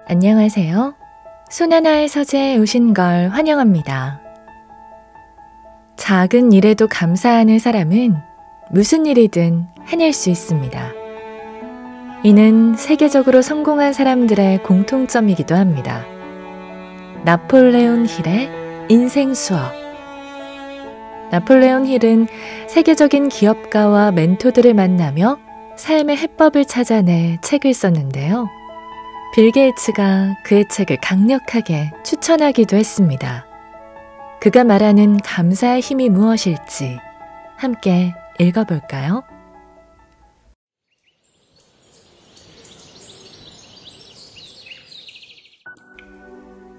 안녕하세요. 손하나의 서재에 오신 걸 환영합니다. 작은 일에도 감사하는 사람은 무슨 일이든 해낼 수 있습니다. 이는 세계적으로 성공한 사람들의 공통점이기도 합니다. 나폴레온 힐의 인생 수업. 나폴레온 힐은 세계적인 기업가와 멘토들을 만나며 삶의 해법을 찾아내 책을 썼는데요. 빌 게이츠가 그의 책을 강력하게 추천하기도 했습니다. 그가 말하는 감사의 힘이 무엇일지 함께 읽어볼까요?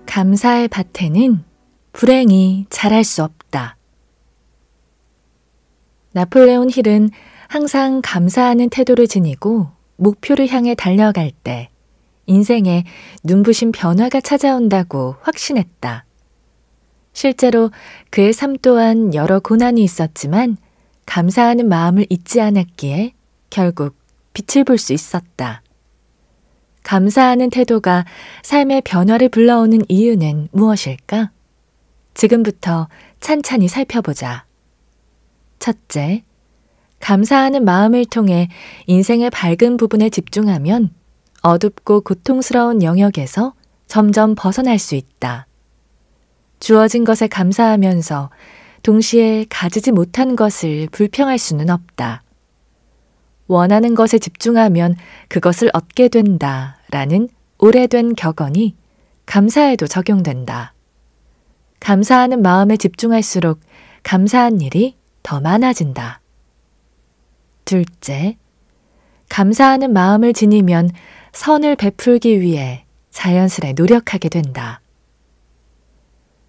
감사의 밭에는 불행이 자랄 수 없다. 나폴레온 힐은 항상 감사하는 태도를 지니고 목표를 향해 달려갈 때 인생에 눈부신 변화가 찾아온다고 확신했다. 실제로 그의 삶 또한 여러 고난이 있었지만 감사하는 마음을 잊지 않았기에 결국 빛을 볼 수 있었다. 감사하는 태도가 삶의 변화를 불러오는 이유는 무엇일까? 지금부터 찬찬히 살펴보자. 첫째, 감사하는 마음을 통해 인생의 밝은 부분에 집중하면 어둡고 고통스러운 영역에서 점점 벗어날 수 있다. 주어진 것에 감사하면서 동시에 가지지 못한 것을 불평할 수는 없다. 원하는 것에 집중하면 그것을 얻게 된다라는 오래된 격언이 감사에도 적용된다. 감사하는 마음에 집중할수록 감사한 일이 더 많아진다. 둘째, 감사하는 마음을 지니면 선을 베풀기 위해 자연스레 노력하게 된다.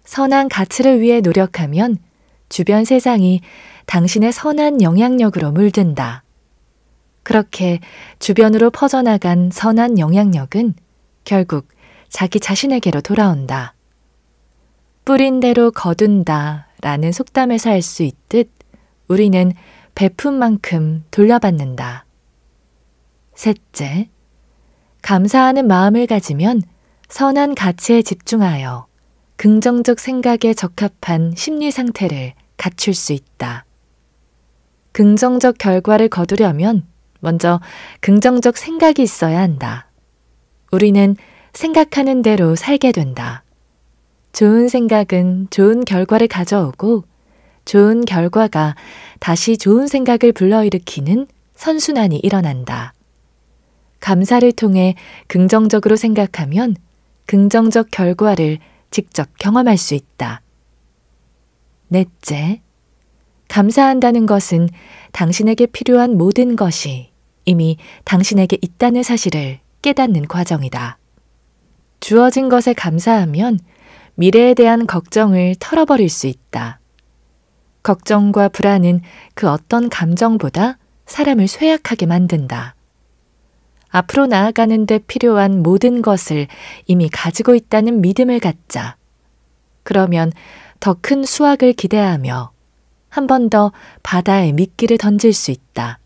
선한 가치를 위해 노력하면 주변 세상이 당신의 선한 영향력으로 물든다. 그렇게 주변으로 퍼져나간 선한 영향력은 결국 자기 자신에게로 돌아온다. 뿌린 대로 거둔다 라는 속담에서 알 수 있듯 우리는 베푼 만큼 돌려받는다. 셋째, 감사하는 마음을 가지면 선한 가치에 집중하여 긍정적 생각에 적합한 심리 상태를 갖출 수 있다. 긍정적 결과를 거두려면 먼저 긍정적 생각이 있어야 한다. 우리는 생각하는 대로 살게 된다. 좋은 생각은 좋은 결과를 가져오고 좋은 결과가 다시 좋은 생각을 불러일으키는 선순환이 일어난다. 감사를 통해 긍정적으로 생각하면 긍정적 결과를 직접 경험할 수 있다. 넷째, 감사한다는 것은 당신에게 필요한 모든 것이 이미 당신에게 있다는 사실을 깨닫는 과정이다. 주어진 것에 감사하면 미래에 대한 걱정을 털어버릴 수 있다. 걱정과 불안은 그 어떤 감정보다 사람을 쇠약하게 만든다. 앞으로 나아가는 데 필요한 모든 것을 이미 가지고 있다는 믿음을 갖자. 그러면 더 큰 수확을 기대하며 한 번 더 바다에 미끼를 던질 수 있다.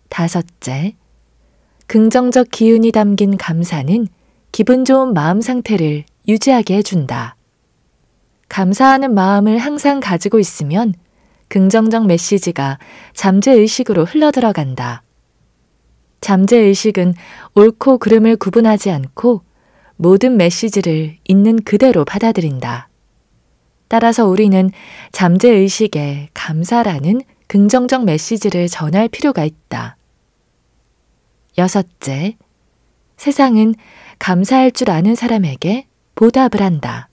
다섯째, 긍정적 기운이 담긴 감사는 기분 좋은 마음 상태를 유지하게 해준다. 감사하는 마음을 항상 가지고 있으면 긍정적 메시지가 잠재의식으로 흘러들어간다. 잠재의식은 옳고 그름을 구분하지 않고 모든 메시지를 있는 그대로 받아들인다. 따라서 우리는 잠재의식에 감사라는 긍정적 메시지를 전할 필요가 있다. 여섯째, 세상은 감사할 줄 아는 사람에게 보답을 한다.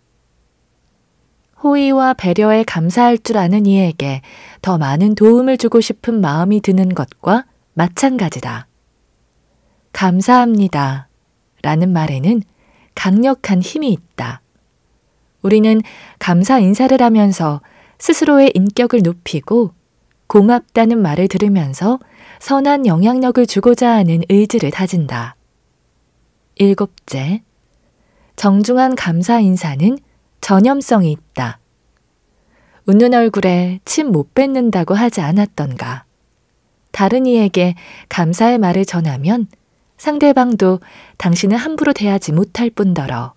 호의와 배려에 감사할 줄 아는 이에게 더 많은 도움을 주고 싶은 마음이 드는 것과 마찬가지다. 감사합니다 라는 말에는 강력한 힘이 있다. 우리는 감사 인사를 하면서 스스로의 인격을 높이고 고맙다는 말을 들으면서 선한 영향력을 주고자 하는 의지를 다진다. 일곱째, 정중한 감사 인사는 전염성이 있다. 웃는 얼굴에 침 못 뱉는다고 하지 않았던가. 다른 이에게 감사의 말을 전하면 상대방도 당신을 함부로 대하지 못할 뿐더러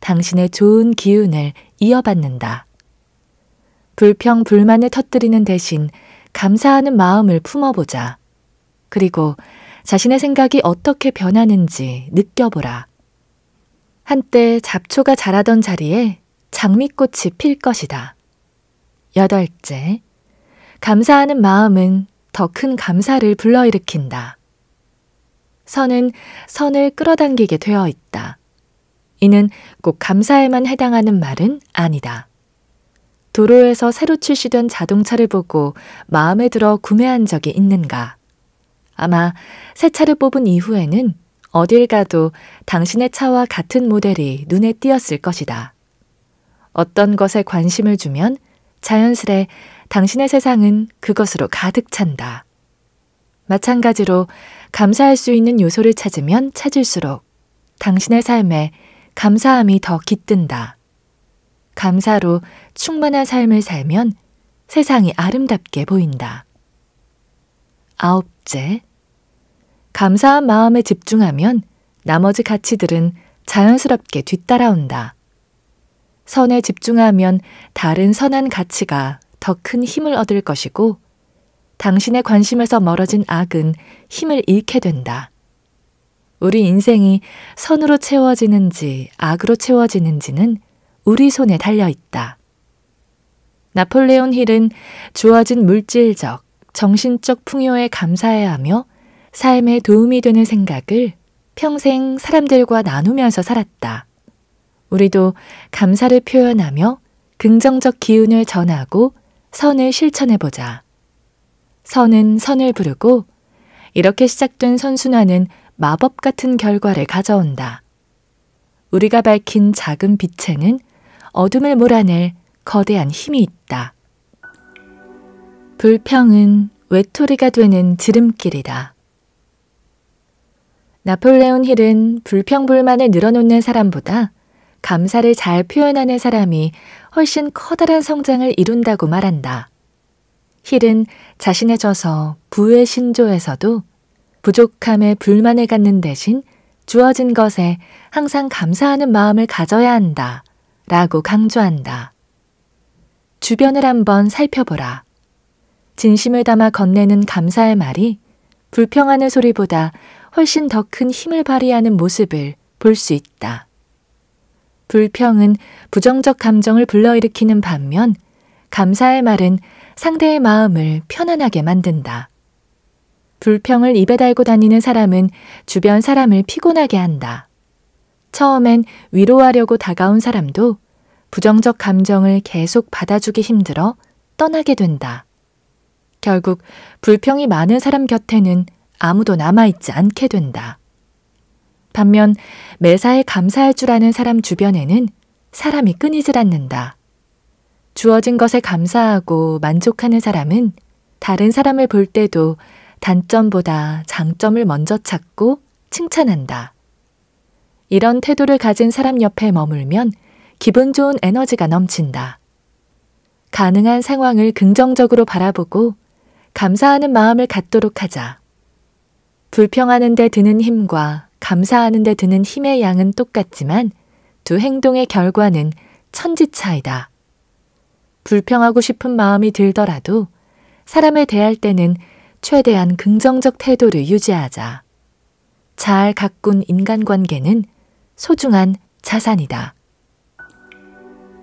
당신의 좋은 기운을 이어받는다. 불평, 불만을 터뜨리는 대신 감사하는 마음을 품어보자. 그리고 자신의 생각이 어떻게 변하는지 느껴보라. 한때 잡초가 자라던 자리에 장미꽃이 필 것이다. 8째, 감사하는 마음은 더 큰 감사를 불러일으킨다. 선은 선을 끌어당기게 되어 있다. 이는 꼭 감사에만 해당하는 말은 아니다. 도로에서 새로 출시된 자동차를 보고 마음에 들어 구매한 적이 있는가? 아마 새 차를 뽑은 이후에는 어딜 가도 당신의 차와 같은 모델이 눈에 띄었을 것이다. 어떤 것에 관심을 주면 자연스레 당신의 세상은 그것으로 가득 찬다. 마찬가지로 감사할 수 있는 요소를 찾으면 찾을수록 당신의 삶에 감사함이 더 깃든다. 감사로 충만한 삶을 살면 세상이 아름답게 보인다. 9째, 감사한 마음에 집중하면 나머지 가치들은 자연스럽게 뒤따라온다. 선에 집중하면 다른 선한 가치가 더 큰 힘을 얻을 것이고 당신의 관심에서 멀어진 악은 힘을 잃게 된다. 우리 인생이 선으로 채워지는지 악으로 채워지는지는 우리 손에 달려 있다. 나폴레온 힐은 주어진 물질적, 정신적 풍요에 감사해야 하며 삶에 도움이 되는 생각을 평생 사람들과 나누면서 살았다. 우리도 감사를 표현하며 긍정적 기운을 전하고 선을 실천해보자. 선은 선을 부르고 이렇게 시작된 선순환은 마법 같은 결과를 가져온다. 우리가 밝힌 작은 빛에는 어둠을 몰아낼 거대한 힘이 있다. 불평은 외톨이가 되는 지름길이다. 나폴레온 힐은 불평불만을 늘어놓는 사람보다 감사를 잘 표현하는 사람이 훨씬 커다란 성장을 이룬다고 말한다. 힐은 자신의 저서 부의 신조에서도 부족함에 불만을 갖는 대신 주어진 것에 항상 감사하는 마음을 가져야 한다 라고 강조한다. 주변을 한번 살펴보라. 진심을 담아 건네는 감사의 말이 불평하는 소리보다 훨씬 더 큰 힘을 발휘하는 모습을 볼 수 있다. 불평은 부정적 감정을 불러일으키는 반면 감사의 말은 상대의 마음을 편안하게 만든다. 불평을 입에 달고 다니는 사람은 주변 사람을 피곤하게 한다. 처음엔 위로하려고 다가온 사람도 부정적 감정을 계속 받아주기 힘들어 떠나게 된다. 결국 불평이 많은 사람 곁에는 아무도 남아있지 않게 된다. 반면 매사에 감사할 줄 아는 사람 주변에는 사람이 끊이질 않는다. 주어진 것에 감사하고 만족하는 사람은 다른 사람을 볼 때도 단점보다 장점을 먼저 찾고 칭찬한다. 이런 태도를 가진 사람 옆에 머물면 기분 좋은 에너지가 넘친다. 가능한 상황을 긍정적으로 바라보고 감사하는 마음을 갖도록 하자. 불평하는 데 드는 힘과 감사하는 데 드는 힘의 양은 똑같지만 두 행동의 결과는 천지 차이다. 불평하고 싶은 마음이 들더라도 사람을 대할 때는 최대한 긍정적 태도를 유지하자. 잘 가꾼 인간관계는 소중한 자산이다.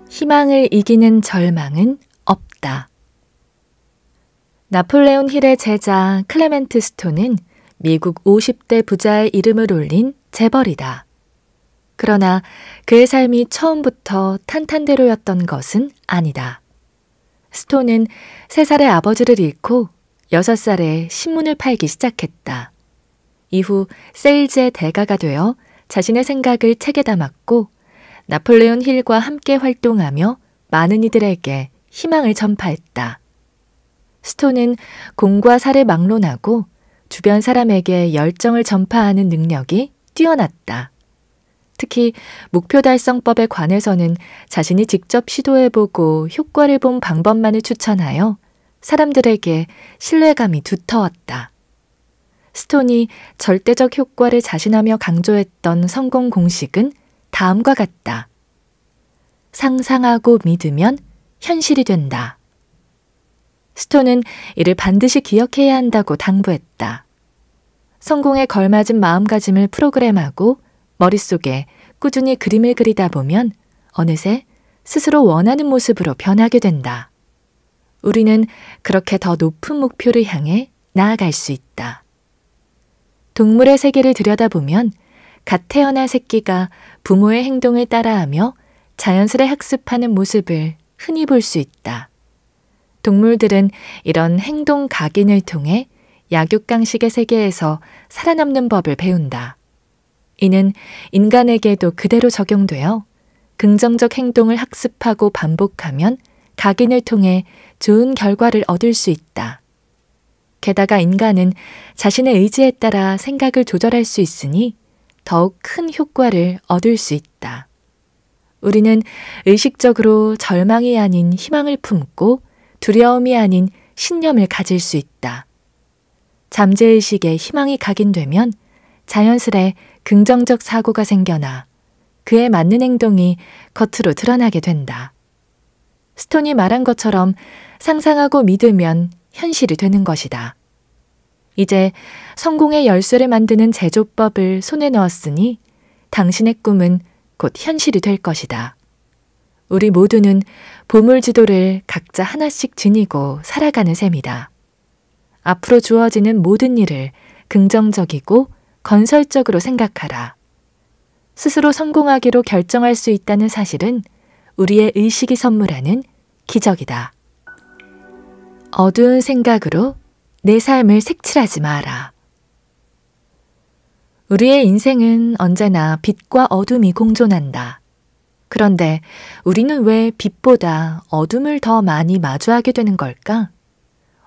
희망을 이기는 절망은 없다. 나폴레온 힐의 제자 클레멘트 스톤은 미국 50대 부자의 이름을 올린 재벌이다. 그러나 그의 삶이 처음부터 탄탄대로였던 것은 아니다. 스톤은 3살의 아버지를 잃고 6살에 신문을 팔기 시작했다. 이후 세일즈의 대가가 되어 자신의 생각을 책에 담았고 나폴레온 힐과 함께 활동하며 많은 이들에게 희망을 전파했다. 스톤은 공과 사를 막론하고 주변 사람에게 열정을 전파하는 능력이 뛰어났다. 특히 목표 달성법에 관해서는 자신이 직접 시도해보고 효과를 본 방법만을 추천하여 사람들에게 신뢰감이 두터웠다. 스톤이 절대적 효과를 자신하며 강조했던 성공 공식은 다음과 같다. 상상하고 믿으면 현실이 된다. 스톤은 이를 반드시 기억해야 한다고 당부했다. 성공에 걸맞은 마음가짐을 프로그램하고 머릿속에 꾸준히 그림을 그리다 보면 어느새 스스로 원하는 모습으로 변하게 된다. 우리는 그렇게 더 높은 목표를 향해 나아갈 수 있다. 동물의 세계를 들여다보면 갓 태어난 새끼가 부모의 행동을 따라하며 자연스레 학습하는 모습을 흔히 볼 수 있다. 동물들은 이런 행동 각인을 통해 약육강식의 세계에서 살아남는 법을 배운다. 이는 인간에게도 그대로 적용되어 긍정적 행동을 학습하고 반복하면 각인을 통해 좋은 결과를 얻을 수 있다. 게다가 인간은 자신의 의지에 따라 생각을 조절할 수 있으니 더욱 큰 효과를 얻을 수 있다. 우리는 의식적으로 절망이 아닌 희망을 품고 두려움이 아닌 신념을 가질 수 있다. 잠재의식에 희망이 각인되면 자연스레 긍정적 사고가 생겨나 그에 맞는 행동이 겉으로 드러나게 된다. 스톤이 말한 것처럼 상상하고 믿으면 현실이 되는 것이다. 이제 성공의 열쇠를 만드는 제조법을 손에 넣었으니 당신의 꿈은 곧 현실이 될 것이다. 우리 모두는 보물지도를 각자 하나씩 지니고 살아가는 셈이다. 앞으로 주어지는 모든 일을 긍정적이고 건설적으로 생각하라. 스스로 성공하기로 결정할 수 있다는 사실은 우리의 의식이 선물하는 기적이다. 어두운 생각으로 내 삶을 색칠하지 마라. 우리의 인생은 언제나 빛과 어둠이 공존한다. 그런데 우리는 왜 빛보다 어둠을 더 많이 마주하게 되는 걸까?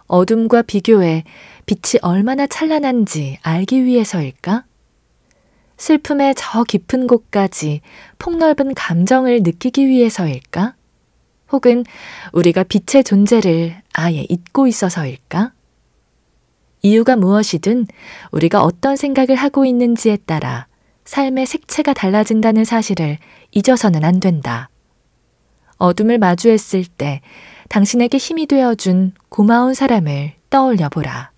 어둠과 비교해 빛이 얼마나 찬란한지 알기 위해서일까? 슬픔의 저 깊은 곳까지 폭넓은 감정을 느끼기 위해서일까? 혹은 우리가 빛의 존재를 아예 잊고 있어서일까? 이유가 무엇이든 우리가 어떤 생각을 하고 있는지에 따라 삶의 색채가 달라진다는 사실을 잊어서는 안 된다. 어둠을 마주했을 때 당신에게 힘이 되어준 고마운 사람을 떠올려 보라.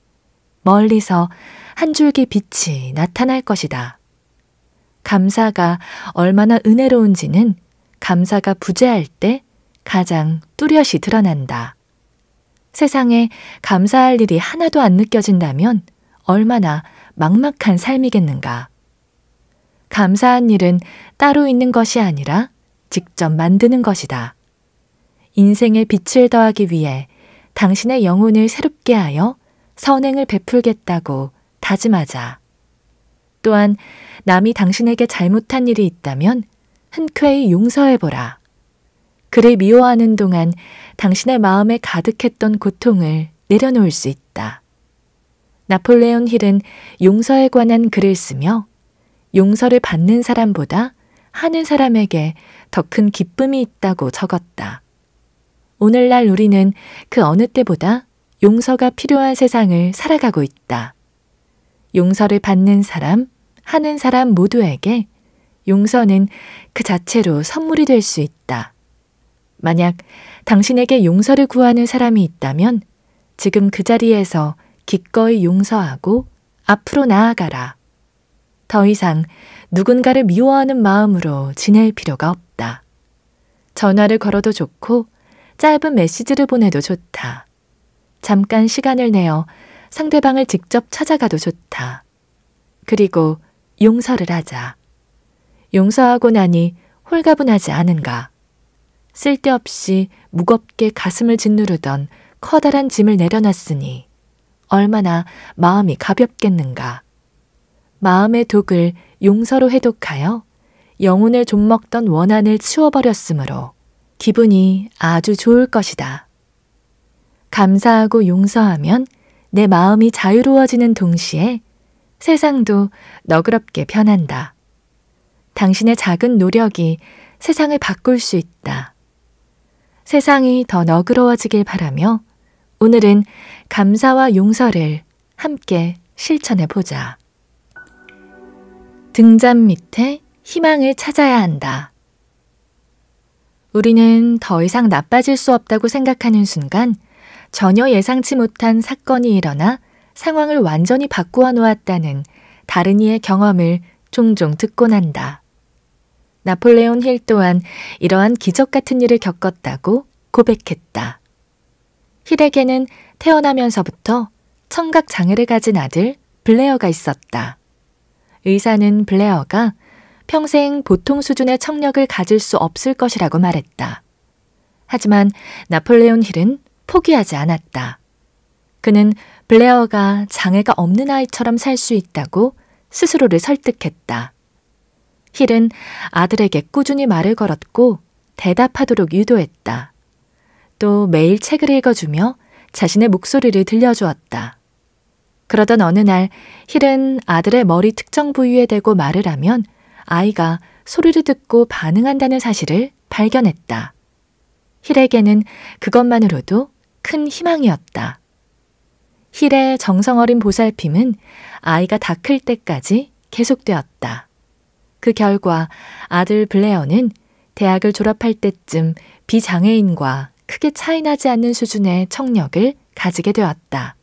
멀리서 한 줄기 빛이 나타날 것이다. 감사가 얼마나 은혜로운지는 감사가 부재할 때 가장 뚜렷이 드러난다. 세상에 감사할 일이 하나도 안 느껴진다면 얼마나 막막한 삶이겠는가. 감사한 일은 따로 있는 것이 아니라 직접 만드는 것이다. 인생에 빛을 더하기 위해 당신의 영혼을 새롭게 하여 선행을 베풀겠다고 다짐하자. 또한 남이 당신에게 잘못한 일이 있다면 흔쾌히 용서해보라. 그를 미워하는 동안 당신의 마음에 가득했던 고통을 내려놓을 수 있다. 나폴레온 힐은 용서에 관한 글을 쓰며 용서를 받는 사람보다 하는 사람에게 더 큰 기쁨이 있다고 적었다. 오늘날 우리는 그 어느 때보다 용서가 필요한 세상을 살아가고 있다. 용서를 받는 사람, 하는 사람 모두에게 용서는 그 자체로 선물이 될 수 있다. 만약 당신에게 용서를 구하는 사람이 있다면 지금 그 자리에서 기꺼이 용서하고 앞으로 나아가라. 더 이상 누군가를 미워하는 마음으로 지낼 필요가 없다. 전화를 걸어도 좋고 짧은 메시지를 보내도 좋다. 잠깐 시간을 내어 상대방을 직접 찾아가도 좋다. 그리고 용서를 하자. 용서하고 나니 홀가분하지 않은가? 쓸데없이 무겁게 가슴을 짓누르던 커다란 짐을 내려놨으니 얼마나 마음이 가볍겠는가? 마음의 독을 용서로 해독하여 영혼을 좀먹던 원한을 치워버렸으므로 기분이 아주 좋을 것이다. 감사하고 용서하면 내 마음이 자유로워지는 동시에 세상도 너그럽게 변한다. 당신의 작은 노력이 세상을 바꿀 수 있다. 세상이 더 너그러워지길 바라며 오늘은 감사와 용서를 함께 실천해 보자. 등잔 밑에 희망을 찾아야 한다. 우리는 더 이상 나빠질 수 없다고 생각하는 순간 전혀 예상치 못한 사건이 일어나 상황을 완전히 바꾸어 놓았다는 다른 이의 경험을 종종 듣곤 한다. 나폴레온 힐 또한 이러한 기적 같은 일을 겪었다고 고백했다. 힐에게는 태어나면서부터 청각 장애를 가진 아들 블레어가 있었다. 의사는 블레어가 평생 보통 수준의 청력을 가질 수 없을 것이라고 말했다. 하지만 나폴레온 힐은 포기하지 않았다. 그는 블레어가 장애가 없는 아이처럼 살 수 있다고 스스로를 설득했다. 힐은 아들에게 꾸준히 말을 걸었고 대답하도록 유도했다. 또 매일 책을 읽어주며 자신의 목소리를 들려주었다. 그러던 어느 날 힐은 아들의 머리 특정 부위에 대고 말을 하면 아이가 소리를 듣고 반응한다는 사실을 발견했다. 힐에게는 그것만으로도 큰 희망이었다. 힐의 정성 어린 보살핌은 아이가 다 클 때까지 계속되었다. 그 결과 아들 블레어는 대학을 졸업할 때쯤 비장애인과 크게 차이나지 않는 수준의 청력을 가지게 되었다.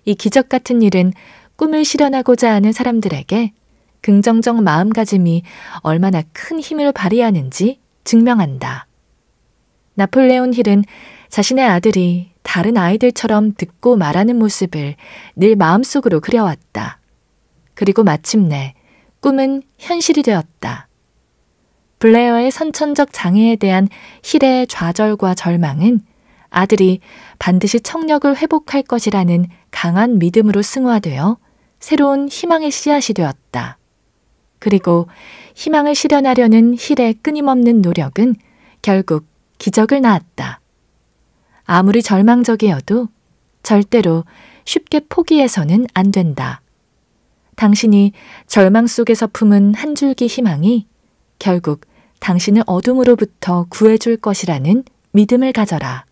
이 기적 같은 일은 꿈을 실현하고자 하는 사람들에게 긍정적 마음가짐이 얼마나 큰 힘을 발휘하는지 증명한다. 나폴레온 힐은 자신의 아들이 다른 아이들처럼 듣고 말하는 모습을 늘 마음속으로 그려왔다. 그리고 마침내 꿈은 현실이 되었다. 블레어의 선천적 장애에 대한 힐의 좌절과 절망은 아들이 반드시 청력을 회복할 것이라는 강한 믿음으로 승화되어 새로운 희망의 씨앗이 되었다. 그리고 희망을 실현하려는 힐의 끊임없는 노력은 결국 기적을 낳았다. 아무리 절망적이어도 절대로 쉽게 포기해서는 안 된다. 당신이 절망 속에서 품은 한 줄기 희망이 결국 당신을 어둠으로부터 구해줄 것이라는 믿음을 가져라.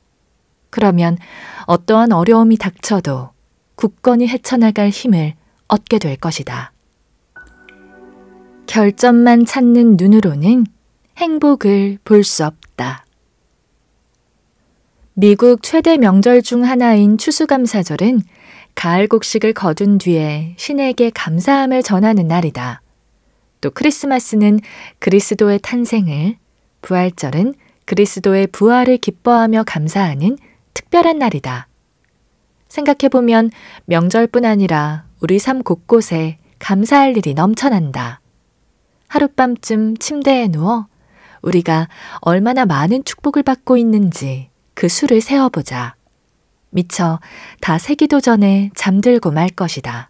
그러면 어떠한 어려움이 닥쳐도 굳건히 헤쳐나갈 힘을 얻게 될 것이다. 결점만 찾는 눈으로는 행복을 볼 수 없다. 미국 최대 명절 중 하나인 추수감사절은 가을 곡식을 거둔 뒤에 신에게 감사함을 전하는 날이다. 또 크리스마스는 그리스도의 탄생을, 부활절은 그리스도의 부활을 기뻐하며 감사하는 특별한 날이다. 생각해보면 명절뿐 아니라 우리 삶 곳곳에 감사할 일이 넘쳐난다. 하룻밤쯤 침대에 누워 우리가 얼마나 많은 축복을 받고 있는지 그 수를 세어보자. 미처 다 세기도 전에 잠들고 말 것이다.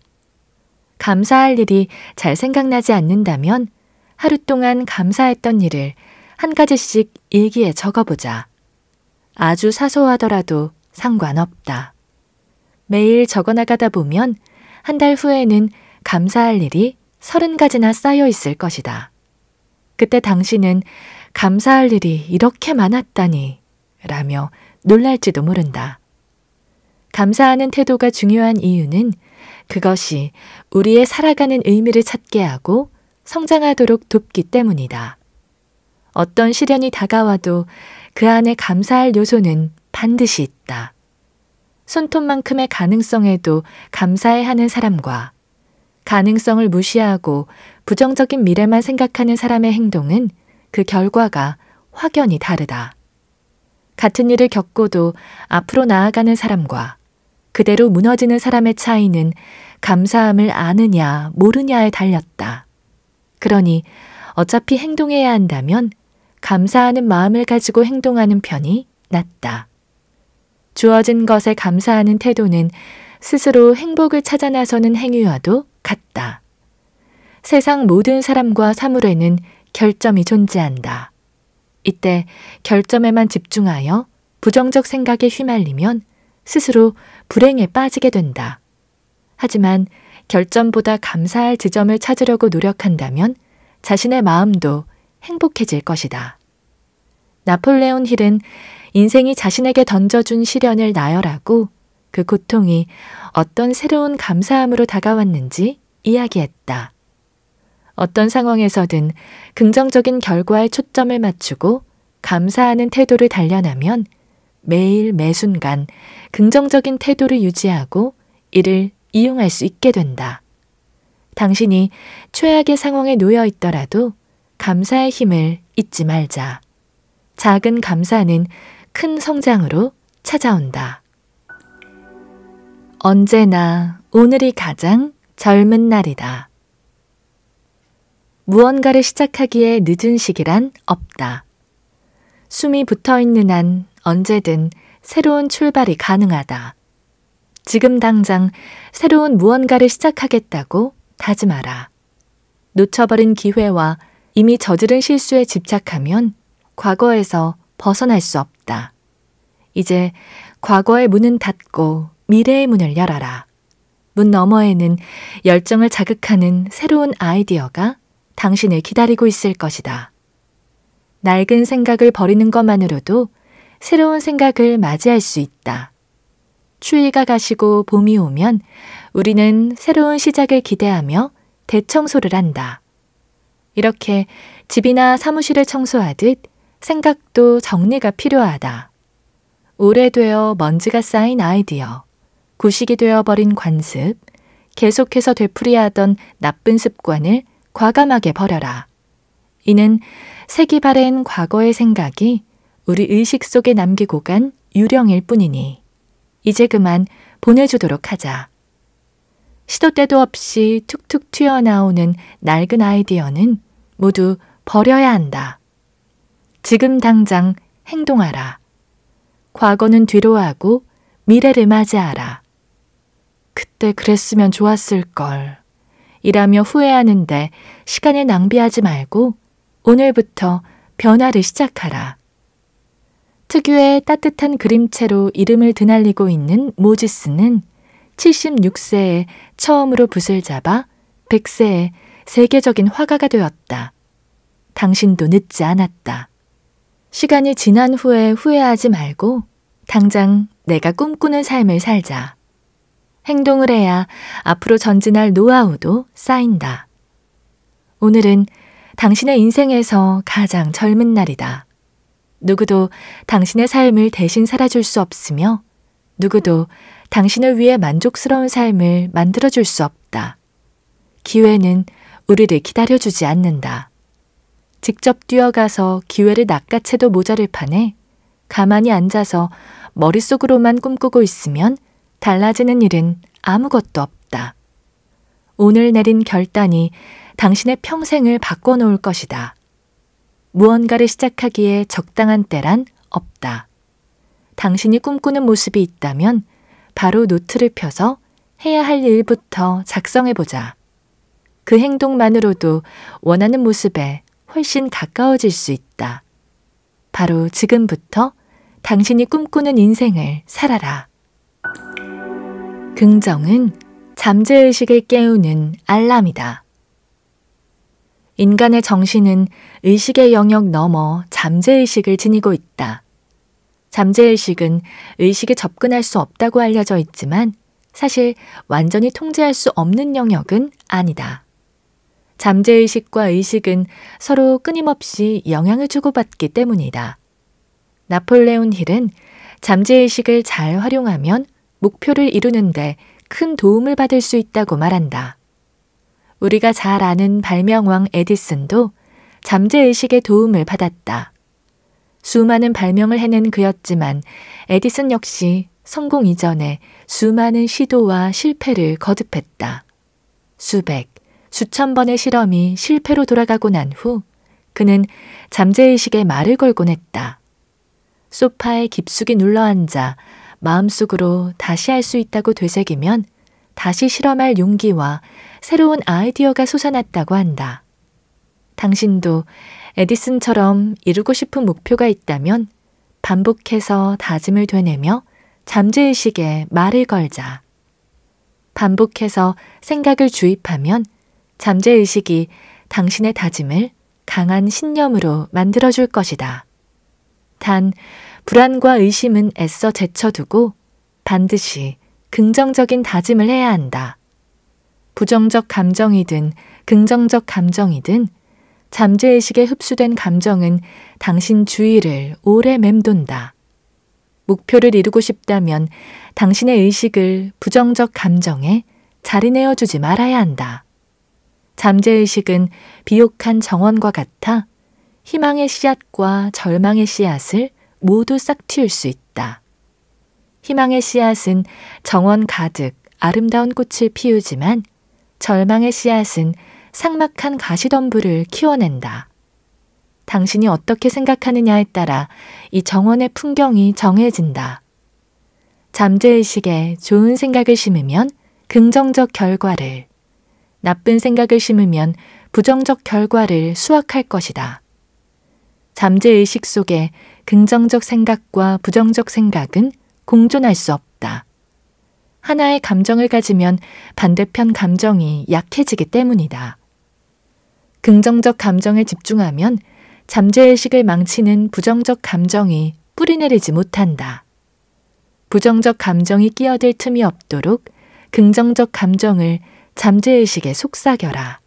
감사할 일이 잘 생각나지 않는다면 하루 동안 감사했던 일을 한 가지씩 일기에 적어보자. 아주 사소하더라도 상관없다. 매일 적어나가다 보면 한 달 후에는 감사할 일이 30가지나 쌓여 있을 것이다. 그때 당신은 감사할 일이 이렇게 많았다니 라며 놀랄지도 모른다. 감사하는 태도가 중요한 이유는 그것이 우리의 살아가는 의미를 찾게 하고 성장하도록 돕기 때문이다. 어떤 시련이 다가와도 그 안에 감사할 요소는 반드시 있다. 손톱만큼의 가능성에도 감사해 하는 사람과 가능성을 무시하고 부정적인 미래만 생각하는 사람의 행동은 그 결과가 확연히 다르다. 같은 일을 겪고도 앞으로 나아가는 사람과 그대로 무너지는 사람의 차이는 감사함을 아느냐 모르냐에 달렸다. 그러니 어차피 행동해야 한다면 감사하는 마음을 가지고 행동하는 편이 낫다. 주어진 것에 감사하는 태도는 스스로 행복을 찾아 나서는 행위와도 같다. 세상 모든 사람과 사물에는 결점이 존재한다. 이때 결점에만 집중하여 부정적 생각에 휘말리면 스스로 불행에 빠지게 된다. 하지만 결점보다 감사할 지점을 찾으려고 노력한다면 자신의 마음도 행복해질 것이다. 나폴레온 힐은 인생이 자신에게 던져준 시련을 나열하고 그 고통이 어떤 새로운 감사함으로 다가왔는지 이야기했다. 어떤 상황에서든 긍정적인 결과에 초점을 맞추고 감사하는 태도를 단련하면 매일 매순간 긍정적인 태도를 유지하고 이를 이용할 수 있게 된다. 당신이 최악의 상황에 놓여 있더라도 감사의 힘을 잊지 말자. 작은 감사는 큰 성장으로 찾아온다. 언제나 오늘이 가장 젊은 날이다. 무언가를 시작하기에 늦은 시기란 없다. 숨이 붙어 있는 한 언제든 새로운 출발이 가능하다. 지금 당장 새로운 무언가를 시작하겠다고 다짐하라. 놓쳐버린 기회와 이미 저지른 실수에 집착하면 과거에서 벗어날 수 없다. 이제 과거의 문은 닫고 미래의 문을 열어라. 문 너머에는 열정을 자극하는 새로운 아이디어가 당신을 기다리고 있을 것이다. 낡은 생각을 버리는 것만으로도 새로운 생각을 맞이할 수 있다. 추위가 가시고 봄이 오면 우리는 새로운 시작을 기대하며 대청소를 한다. 이렇게 집이나 사무실을 청소하듯 생각도 정리가 필요하다. 오래되어 먼지가 쌓인 아이디어, 구식이 되어버린 관습, 계속해서 되풀이하던 나쁜 습관을 과감하게 버려라. 이는 색이 바랜 과거의 생각이 우리 의식 속에 남기고 간 유령일 뿐이니 이제 그만 보내주도록 하자. 시도 때도 없이 툭툭 튀어나오는 낡은 아이디어는 모두 버려야 한다. 지금 당장 행동하라. 과거는 뒤로 하고 미래를 맞이하라. 그때 그랬으면 좋았을걸. 이라며 후회하는데 시간을 낭비하지 말고 오늘부터 변화를 시작하라. 특유의 따뜻한 그림체로 이름을 드날리고 있는 모지스는 76세에 처음으로 붓을 잡아 100세에 세계적인 화가가 되었다. 당신도 늦지 않았다. 시간이 지난 후에 후회하지 말고 당장 내가 꿈꾸는 삶을 살자. 행동을 해야 앞으로 전진할 노하우도 쌓인다. 오늘은 당신의 인생에서 가장 젊은 날이다. 누구도 당신의 삶을 대신 살아줄 수 없으며 누구도 당신을 위해 만족스러운 삶을 만들어줄 수 없다. 기회는 우리를 기다려주지 않는다. 직접 뛰어가서 기회를 낚아채도 모자를 판에 가만히 앉아서 머릿속으로만 꿈꾸고 있으면 달라지는 일은 아무것도 없다. 오늘 내린 결단이 당신의 평생을 바꿔놓을 것이다. 무언가를 시작하기에 적당한 때란 없다. 당신이 꿈꾸는 모습이 있다면 바로 노트를 펴서 해야 할 일부터 작성해보자. 그 행동만으로도 원하는 모습에 훨씬 가까워질 수 있다. 바로 지금부터 당신이 꿈꾸는 인생을 살아라. 긍정은 잠재의식을 깨우는 알람이다. 인간의 정신은 의식의 영역 넘어 잠재의식을 지니고 있다. 잠재의식은 의식에 접근할 수 없다고 알려져 있지만 사실 완전히 통제할 수 없는 영역은 아니다. 잠재의식과 의식은 서로 끊임없이 영향을 주고받기 때문이다. 나폴레온 힐은 잠재의식을 잘 활용하면 목표를 이루는데 큰 도움을 받을 수 있다고 말한다. 우리가 잘 아는 발명왕 에디슨도 잠재의식의 도움을 받았다. 수많은 발명을 해낸 그였지만 에디슨 역시 성공 이전에 수많은 시도와 실패를 거듭했다. 수백, 수천 번의 실험이 실패로 돌아가고 난 후 그는 잠재의식에 말을 걸곤 했다. 소파에 깊숙이 눌러앉아 마음속으로 다시 할 수 있다고 되새기면 다시 실험할 용기와 새로운 아이디어가 솟아났다고 한다. 당신도 에디슨처럼 이루고 싶은 목표가 있다면 반복해서 다짐을 되뇌며 잠재의식에 말을 걸자. 반복해서 생각을 주입하면 잠재의식이 당신의 다짐을 강한 신념으로 만들어줄 것이다. 단, 불안과 의심은 애써 제쳐두고 반드시 긍정적인 다짐을 해야 한다. 부정적 감정이든 긍정적 감정이든 잠재의식에 흡수된 감정은 당신 주위를 오래 맴돈다. 목표를 이루고 싶다면 당신의 의식을 부정적 감정에 자리내어 주지 말아야 한다. 잠재의식은 비옥한 정원과 같아 희망의 씨앗과 절망의 씨앗을 모두 싹틔울 수 있다. 희망의 씨앗은 정원 가득 아름다운 꽃을 피우지만 절망의 씨앗은 삭막한 가시덤불을 키워낸다. 당신이 어떻게 생각하느냐에 따라 이 정원의 풍경이 정해진다. 잠재의식에 좋은 생각을 심으면 긍정적 결과를, 나쁜 생각을 심으면 부정적 결과를 수확할 것이다. 잠재의식 속에 긍정적 생각과 부정적 생각은 공존할 수 없다. 하나의 감정을 가지면 반대편 감정이 약해지기 때문이다. 긍정적 감정에 집중하면 잠재의식을 망치는 부정적 감정이 뿌리내리지 못한다. 부정적 감정이 끼어들 틈이 없도록 긍정적 감정을 잠재의식에 속삭여라.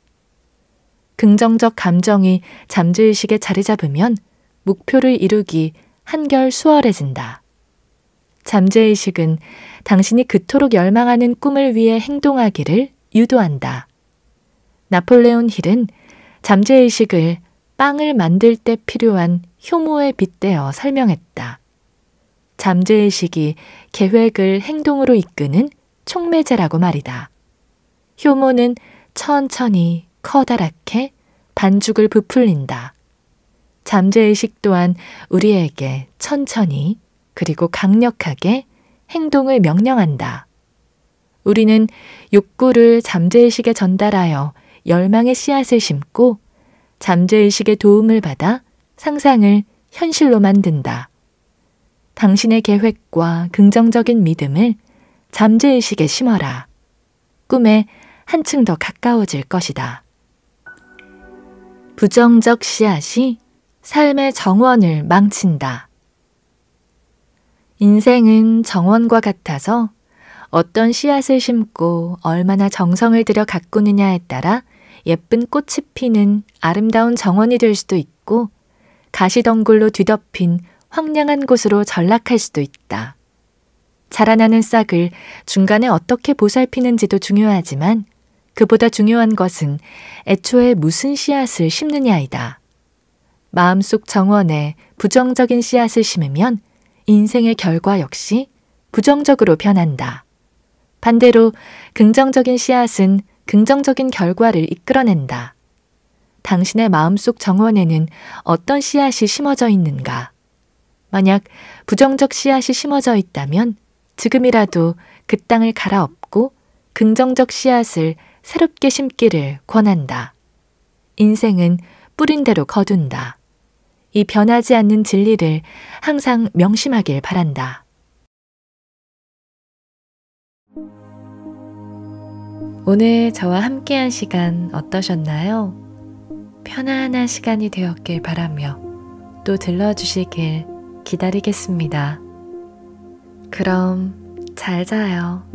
긍정적 감정이 잠재의식에 자리 잡으면 목표를 이루기 한결 수월해진다. 잠재의식은 당신이 그토록 열망하는 꿈을 위해 행동하기를 유도한다. 나폴레온 힐은 잠재의식을 빵을 만들 때 필요한 효모에 빗대어 설명했다. 잠재의식이 계획을 행동으로 이끄는 촉매제라고 말이다. 효모는 천천히 커다랗게 반죽을 부풀린다. 잠재의식 또한 우리에게 천천히 그리고 강력하게 행동을 명령한다. 우리는 욕구를 잠재의식에 전달하여 열망의 씨앗을 심고 잠재의식의 도움을 받아 상상을 현실로 만든다. 당신의 계획과 긍정적인 믿음을 잠재의식에 심어라. 꿈에 한층 더 가까워질 것이다. 부정적 씨앗이 삶의 정원을 망친다. 인생은 정원과 같아서 어떤 씨앗을 심고 얼마나 정성을 들여 가꾸느냐에 따라 예쁜 꽃이 피는 아름다운 정원이 될 수도 있고 가시덩굴로 뒤덮인 황량한 곳으로 전락할 수도 있다. 자라나는 싹을 중간에 어떻게 보살피는지도 중요하지만 그보다 중요한 것은 애초에 무슨 씨앗을 심느냐이다. 마음속 정원에 부정적인 씨앗을 심으면 인생의 결과 역시 부정적으로 변한다. 반대로 긍정적인 씨앗은 긍정적인 결과를 이끌어낸다. 당신의 마음속 정원에는 어떤 씨앗이 심어져 있는가? 만약 부정적 씨앗이 심어져 있다면 지금이라도 그 땅을 갈아엎고 긍정적 씨앗을 새롭게 심기를 권한다. 인생은 뿌린 대로 거둔다. 이 변하지 않는 진리를 항상 명심하길 바란다. 오늘 저와 함께한 시간 어떠셨나요? 편안한 시간이 되었길 바라며 또 들러주시길 기다리겠습니다. 그럼 잘 자요.